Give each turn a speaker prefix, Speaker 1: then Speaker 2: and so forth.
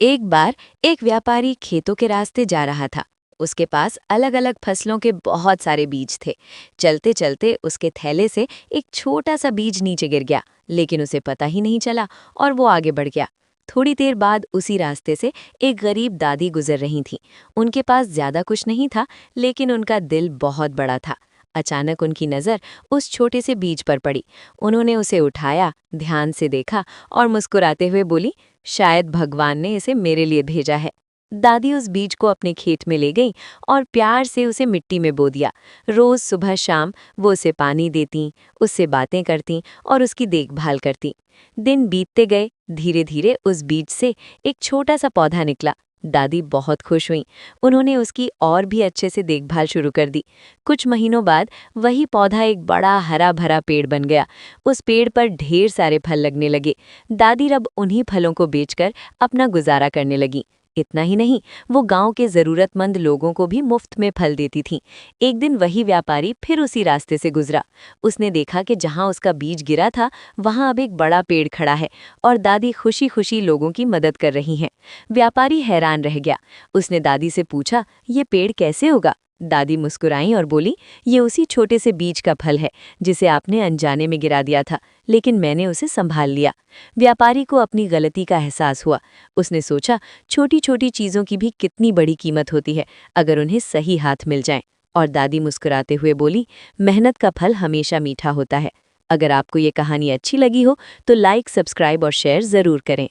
Speaker 1: एक बार एक व्यापारी खेतों के रास्ते जा रहा था। उसके पास अलग अलग फसलों के बहुत सारे बीज थे। चलते चलते उसके थैले से एक छोटा सा बीज नीचे गिर गया, लेकिन उसे पता ही नहीं चला और वो आगे बढ़ गया। थोड़ी देर बाद उसी रास्ते से एक गरीब दादी गुजर रही थी। उनके पास ज्यादा कुछ नहीं था, लेकिन उनका दिल बहुत बड़ा था। अचानक उनकी नज़र उस छोटे से बीज पर पड़ी। उन्होंने उसे उठाया, ध्यान से देखा और मुस्कुराते हुए बोली, शायद भगवान ने इसे मेरे लिए भेजा है। दादी उस बीज को अपने खेत में ले गई और प्यार से उसे मिट्टी में बो दिया। रोज सुबह शाम वो उसे पानी देती, उससे बातें करती और उसकी देखभाल करती। दिन बीतते गए, धीरे धीरे उस बीज से एक छोटा सा पौधा निकला। दादी बहुत खुश हुई। उन्होंने उसकी और भी अच्छे से देखभाल शुरू कर दी। कुछ महीनों बाद वही पौधा एक बड़ा हरा भरा पेड़ बन गया। उस पेड़ पर ढेर सारे फल लगने लगे। दादी अब उन्हीं फलों को बेचकर अपना गुजारा करने लगी। इतना ही नहीं, वो गांव के जरूरतमंद लोगों को भी मुफ्त में फल देती थीं। एक दिन वही व्यापारी फिर उसी रास्ते से गुजरा। उसने देखा कि जहां उसका बीज गिरा था, वहां अब एक बड़ा पेड़ खड़ा है और दादी खुशी खुशी लोगों की मदद कर रही हैं। व्यापारी हैरान रह गया। उसने दादी से पूछा, ये पेड़ कैसे होगा? दादी मुस्कुराई और बोली, ये उसी छोटे से बीज का फल है जिसे आपने अनजाने में गिरा दिया था, लेकिन मैंने उसे संभाल लिया। व्यापारी को अपनी गलती का एहसास हुआ। उसने सोचा, छोटी छोटी चीजों की भी कितनी बड़ी कीमत होती है अगर उन्हें सही हाथ मिल जाए। और दादी मुस्कुराते हुए बोली, मेहनत का फल हमेशा मीठा होता है। अगर आपको ये कहानी अच्छी लगी हो तो लाइक, सब्सक्राइब और शेयर जरूर करें।